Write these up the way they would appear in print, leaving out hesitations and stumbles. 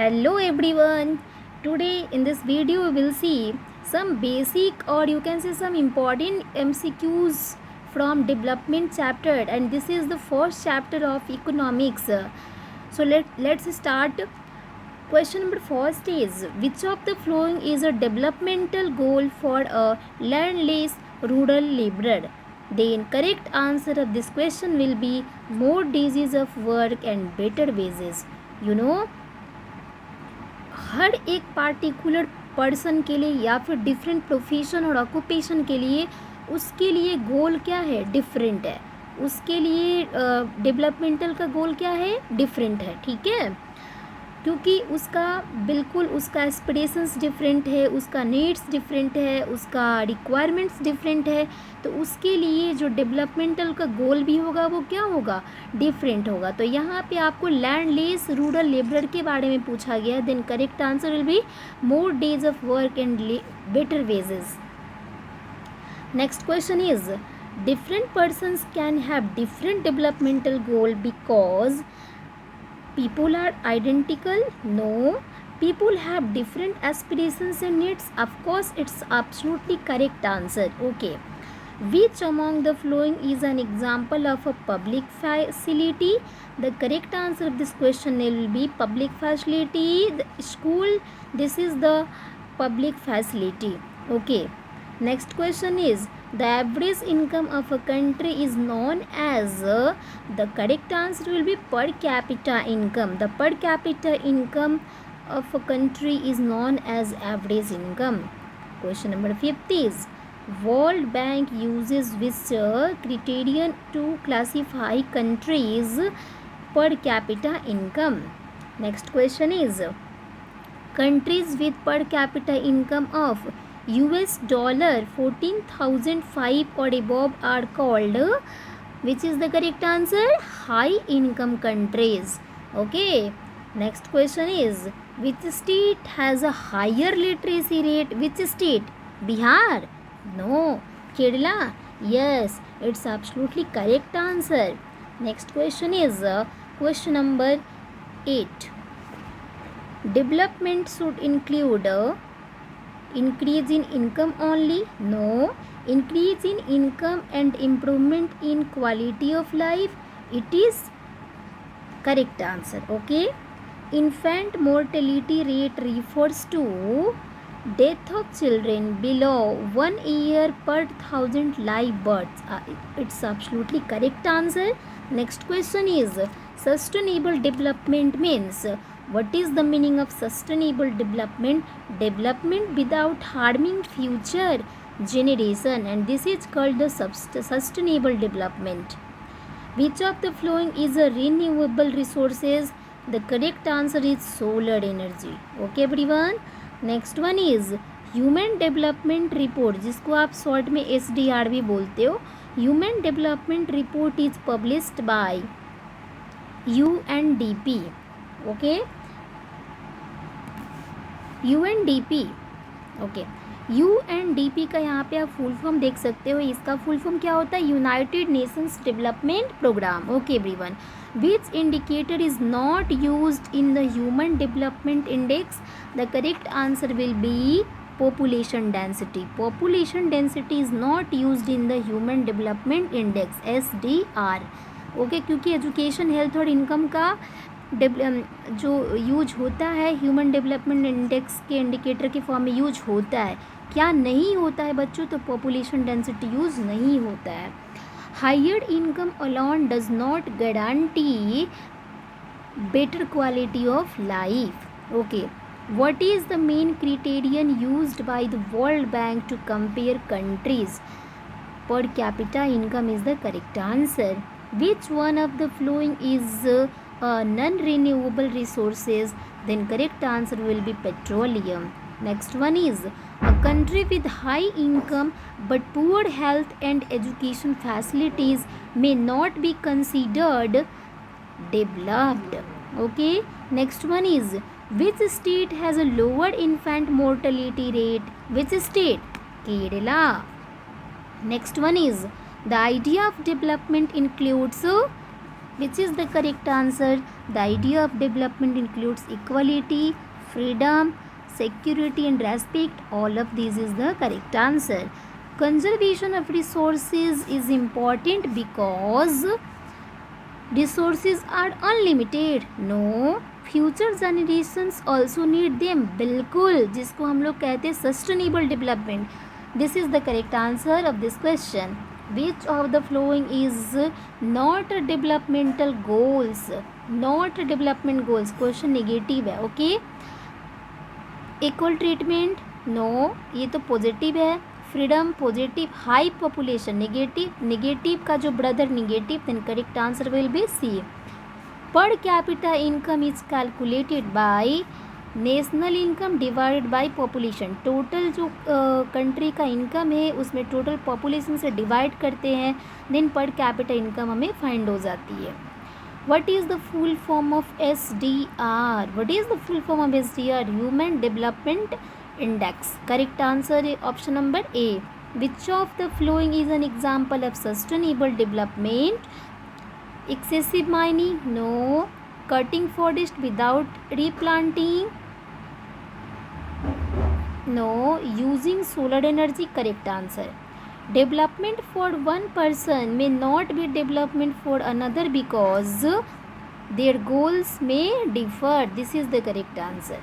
Hello everyone. Today in this video we will see some basic or you can say some important MCQs from development chapter, and this is the first chapter of economics. So let's start. Question number first is, which of the following is a developmental goal for a landless rural laborer? The incorrect answer of this question will be more days of work and better wages. You know, हर एक particular person के लिए या फिर different profession और occupation के लिए उसके लिए गोल क्या है, डिफरेंट है. उसके लिए डेवलपमेंटल का गोल क्या है, डिफरेंट है. ठीक है, क्योंकि उसका बिल्कुल उसका एस्पिरेशंस डिफरेंट है, उसका नीड्स डिफरेंट है, उसका रिक्वायरमेंट्स डिफरेंट है. तो उसके लिए जो डेवलपमेंटल का गोल भी होगा वो क्या होगा, डिफरेंट होगा. तो यहाँ पे आपको लैंडलेस रूरल लेबरर के बारे में पूछा गया है. Then correct answer will be more days of work and better wages. Next question is, different persons can have different developmental goal because people are identical? No. People have different aspirations and needs? Of course, it's absolutely correct answer. Okay. Which among the following is an example of a public facility? The correct answer of this question will be public facility. The school, this is the public facility. Okay. Next question is, the average income of a country is known as, the correct answer will be per capita income. The per capita income of a country is known as average income. Question number 5 is, World Bank uses which criterion to classify countries per capita income? Next question is, countries with per capita income of US dollar 14,005 or above are called, which is the correct answer, high income countries. Okay. Next question is, which state has a higher literacy rate? Which state? Bihar? No. Kerala? Yes, it's absolutely correct answer. Next question is question number 8. Development should include increase in income only? No. Increase in income and improvement in quality of life? It is correct answer. Okay. Infant mortality rate refers to death of children below 1 year per 1,000 live births. It's absolutely correct answer. Next question is, sustainable development means, what is the meaning of sustainable development? Development without harming future generation, and this is called the sustainable development. Which of the following is a renewable resources? The correct answer is solar energy. Okay everyone. Next one is, human development report, जिसको आप short में SDR भी बोलते हो. Human development report is published by UNDP. Okay, UNDP. Okay, UNDP का यहाँ पे आप फुल फॉर्म देख सकते हो. इसका फुल फॉर्म क्या होता है, United Nations Development Programme. Okay everyone. Which indicator is not used in the human development index? The correct answer will be population density. Population density is not used in the human development index, SDR. Okay, क्योंकि education, health और income का जो use होता है human development index के indicator के form में use होता है. क्या नहीं होता है बच्चों? तो पॉपुलेशन डेंसिटी यूज नहीं होता है. Higher income alone does not guarantee better quality of life. Okay. What is the main criterion used by the World Bank to compare countries? Per capita income is the correct answer. Which one of the following is non-renewable resources? Then correct answer will be petroleum. Next one is, a country with high income but poor health and education facilities may not be considered developed. Okay. Next one is, which state has a lower infant mortality rate? Which state? Kerala. Next one is, the idea of development includes, which is the correct answer? The idea of development includes equality, freedom, security and respect. All of these is the correct answer. Conservation of resources is important because resources are unlimited. No, future generations also need them. बिल्कुल, जिसको हम लोग कहते हैं sustainable development. This is the correct answer of this question. Which of the following is not a developmental goals? Not a development goals. Question negative है, okay? Equal treatment, no, ये तो positive है. Freedom positive. High population negative. Negative का जो brother negative, then correct answer will be C. Per capita income is calculated by national income divided by population. Total जो country का income है उसमें total population से divide करते हैं, then पर कैपिटा इनकम हमें फाइंड हो जाती है. What is the full form of SDR? What is the full form of SDR? Human Development Index. Correct answer is option number A. Which of the following is an example of sustainable development? Excessive mining? No. Cutting forest without replanting? No. Using solar energy? Correct answer. Development for one person may not be development for another because their goals may differ. This is the correct answer.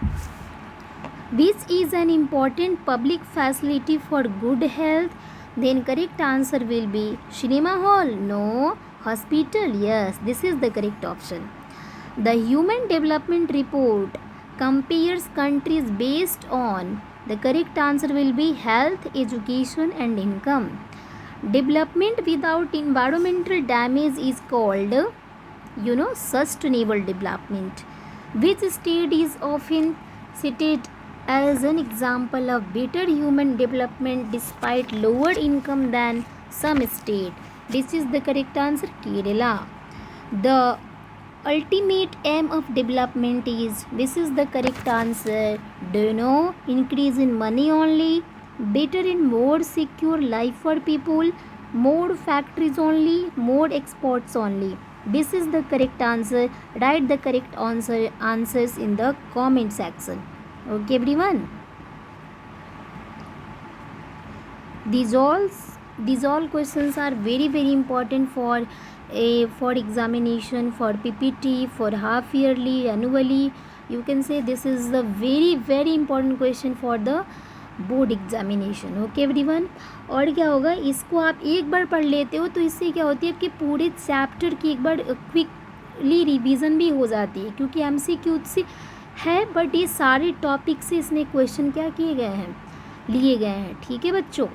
Which is an important public facility for good health? Then correct answer will be cinema hall. No. Hospital? Yes, this is the correct option. The Human Development Report compares countries based on. The correct answer will be health, education and income. Development without environmental damage is called, sustainable development. Which state is often cited as an example of better human development despite lower income than some state? This is the correct answer, Kerala. The ultimate aim of development is, this is the correct answer, do you know, increase in money only, better and more secure life for people, more factories only, more exports only. This is the correct answer. Write the correct answers in the comment section. Okay everyone, these all questions are very very important for examination, for PPT, for half yearly, annually. You can say this is the very very important question for the board examination. Okay everyone, और क्या होगा, इसको आप एक बार पढ़ लेते हो तो इससे क्या होती है कि पूरे चैप्टर की एक बार क्विकली रिवीजन भी हो जाती है, क्योंकि MCQ से है बट ये सारे टॉपिक से इसमें क्वेश्चन क्या किए गए हैं, लिए गए हैं. ठीक है बच्चों,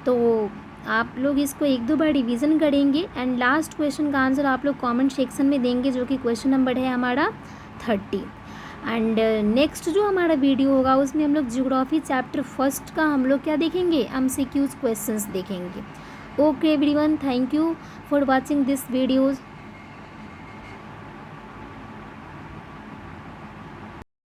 तो आप लोग इसको एक दो बार रिवीजन करेंगे एंड लास्ट क्वेश्चन का आंसर आप लोग कमेंट सेक्शन में देंगे, जो कि क्वेश्चन नंबर है हमारा 30. एंड नेक्स्ट जो हमारा वीडियो होगा उसमें हम लोग ज्योग्राफी चैप्टर फर्स्ट का हम लोग क्या देखेंगे, MCQs क्वेश्चंस देखेंगे. Okay everyone, thank you for watching this videos.